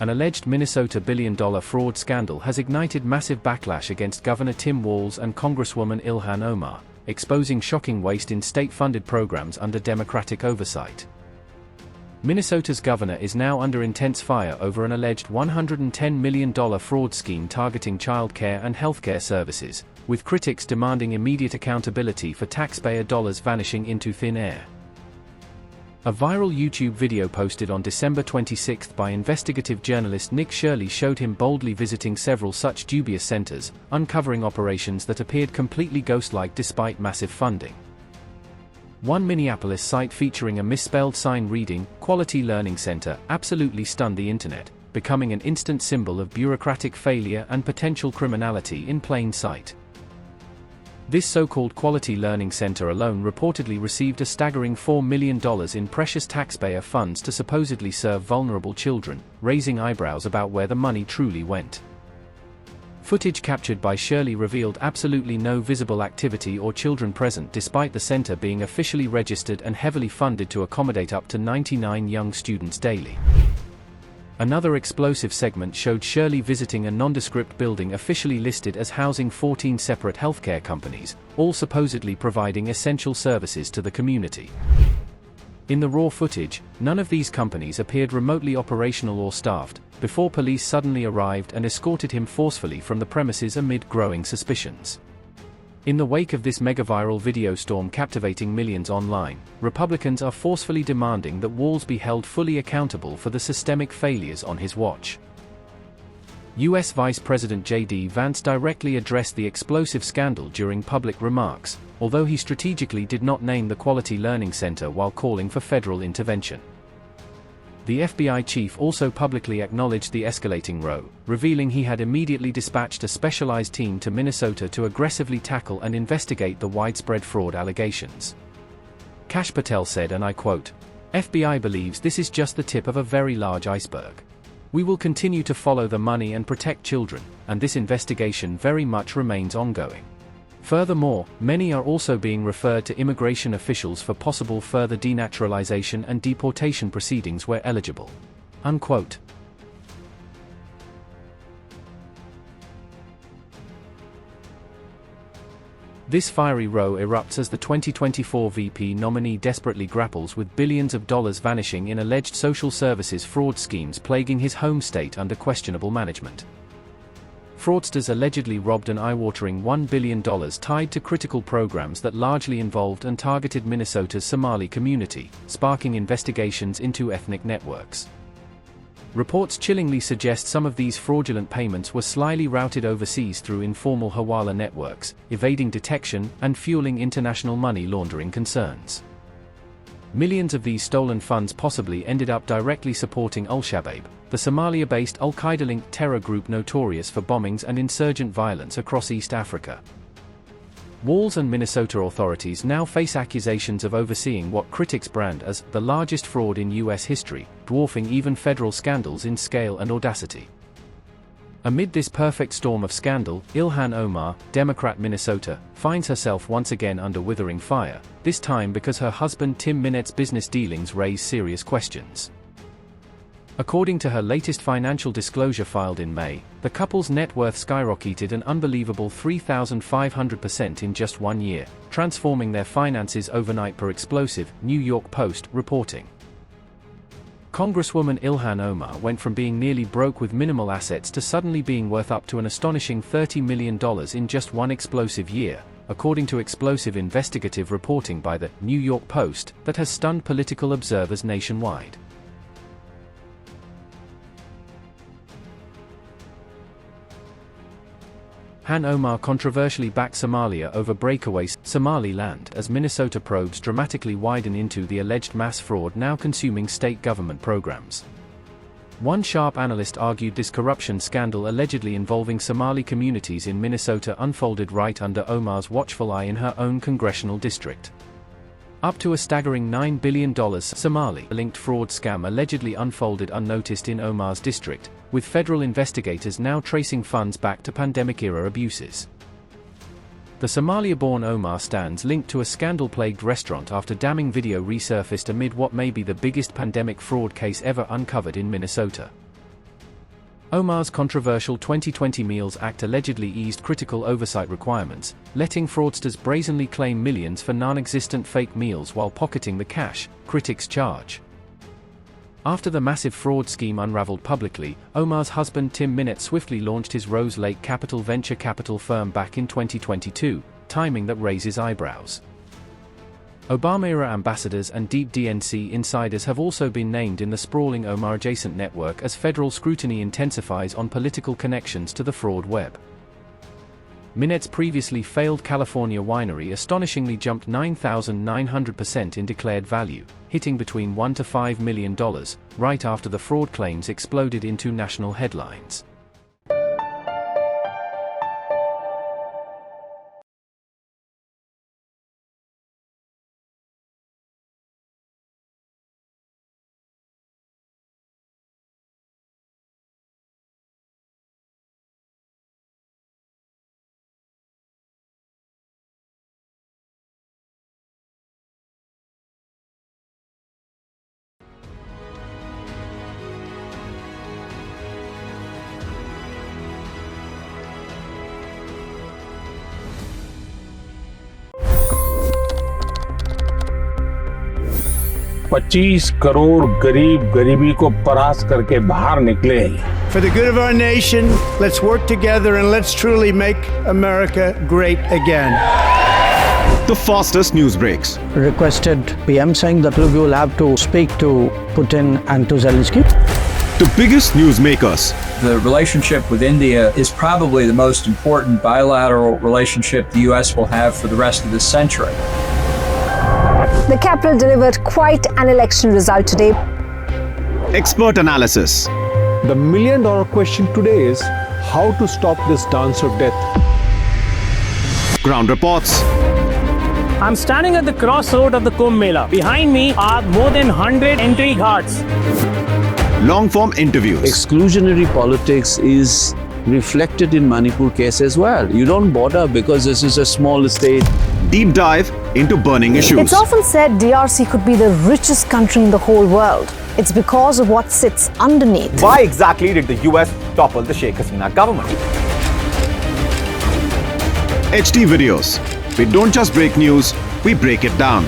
An alleged Minnesota billion-dollar fraud scandal has ignited massive backlash against Governor Tim Walz and Congresswoman Ilhan Omar, exposing shocking waste in state-funded programs under Democratic oversight. Minnesota's governor is now under intense fire over an alleged $110 million fraud scheme targeting childcare and healthcare services, with critics demanding immediate accountability for taxpayer dollars vanishing into thin air. A viral YouTube video posted on December 26 by investigative journalist Nick Shirley showed him boldly visiting several such dubious centers, uncovering operations that appeared completely ghost-like despite massive funding. One Minneapolis site featuring a misspelled sign reading, "Quality Learning Center," absolutely stunned the internet, becoming an instant symbol of bureaucratic failure and potential criminality in plain sight. This so-called Quality Learning Center alone reportedly received a staggering $4 million in precious taxpayer funds to supposedly serve vulnerable children, raising eyebrows about where the money truly went. Footage captured by Shirley revealed absolutely no visible activity or children present despite the center being officially registered and heavily funded to accommodate up to 99 young students daily. Another explosive segment showed Shirley visiting a nondescript building officially listed as housing 14 separate healthcare companies, all supposedly providing essential services to the community. In the raw footage, none of these companies appeared remotely operational or staffed, before police suddenly arrived and escorted him forcefully from the premises amid growing suspicions. In the wake of this mega-viral video storm captivating millions online, Republicans are forcefully demanding that Walz be held fully accountable for the systemic failures on his watch. U.S. Vice President J.D. Vance directly addressed the explosive scandal during public remarks, although he strategically did not name the Quality Learning Center while calling for federal intervention. The FBI chief also publicly acknowledged the escalating row, revealing he had immediately dispatched a specialized team to Minnesota to aggressively tackle and investigate the widespread fraud allegations. Kash Patel said, and I quote, "FBI believes this is just the tip of a very large iceberg. We will continue to follow the money and protect children, and this investigation very much remains ongoing. Furthermore, many are also being referred to immigration officials for possible further denaturalization and deportation proceedings where eligible." Unquote. This fiery row erupts as the 2024 VP nominee desperately grapples with billions of dollars vanishing in alleged social services fraud schemes plaguing his home state under questionable management. Fraudsters allegedly robbed an eye-watering $1 billion tied to critical programs that largely involved and targeted Minnesota's Somali community, sparking investigations into ethnic networks. Reports chillingly suggest some of these fraudulent payments were slyly routed overseas through informal hawala networks, evading detection and fueling international money laundering concerns. Millions of these stolen funds possibly ended up directly supporting Al-Shabaab, the Somalia-based Al-Qaeda-linked terror group notorious for bombings and insurgent violence across East Africa. Walz and Minnesota authorities now face accusations of overseeing what critics brand as the largest fraud in U.S. history, dwarfing even federal scandals in scale and audacity. Amid this perfect storm of scandal, Ilhan Omar, Democrat Minnesota, finds herself once again under withering fire, this time because her husband Tim Minnett's business dealings raise serious questions. According to her latest financial disclosure filed in May, the couple's net worth skyrocketed an unbelievable 3,500% in just 1 year, transforming their finances overnight, per Explosive, New York Post, reporting. Congresswoman Ilhan Omar went from being nearly broke with minimal assets to suddenly being worth up to an astonishing $30 million in just one explosive year, according to explosive investigative reporting by the New York Post that has stunned political observers nationwide. Han Omar controversially backed Somalia over breakaway Somaliland as Minnesota probes dramatically widen into the alleged mass fraud now consuming state government programs. One sharp analyst argued this corruption scandal allegedly involving Somali communities in Minnesota unfolded right under Omar's watchful eye in her own congressional district. Up to a staggering $9 billion Somali-linked fraud scam allegedly unfolded unnoticed in Omar's district, with federal investigators now tracing funds back to pandemic-era abuses. The Somalia-born Omar stands linked to a scandal-plagued restaurant after damning video resurfaced amid what may be the biggest pandemic fraud case ever uncovered in Minnesota. Omar's controversial 2020 Meals Act allegedly eased critical oversight requirements, letting fraudsters brazenly claim millions for non-existent fake meals while pocketing the cash, critics charge. After the massive fraud scheme unraveled publicly, Omar's husband Tim swiftly launched his Rose Lake Capital venture capital firm back in 2022, timing that raises eyebrows. Obama-era ambassadors and deep DNC insiders have also been named in the sprawling Omar-adjacent network as federal scrutiny intensifies on political connections to the fraud web. Minet's previously failed California winery astonishingly jumped 9,900% in declared value, hitting between $1 to $5 million, right after the fraud claims exploded into national headlines. $25 crore गरीब गरीबी को परास्त करके बाहर निकले। For the good of our nation, let's work together and let's truly make America great again. The fastest news breaks. Requested PM saying that look, you will have to speak to Putin and to Zelensky. The biggest news makers. The relationship with India is probably the most important bilateral relationship the U.S. will have for the rest of this century. The capital delivered quite an election result today. Expert analysis. The million-dollar question today is how to stop this dance of death. Ground reports. I'm standing at the crossroad of the Kumbh Mela. Behind me are more than 100 entry guards. Long-form interviews. Exclusionary politics is reflected in Manipur case as well. You don't bother because this is a small state. Deep dive into burning issues. It's often said DRC could be the richest country in the whole world. It's because of what sits underneath. Why exactly did the US topple the Sheikh Hasina government? HD videos. We don't just break news, we break it down.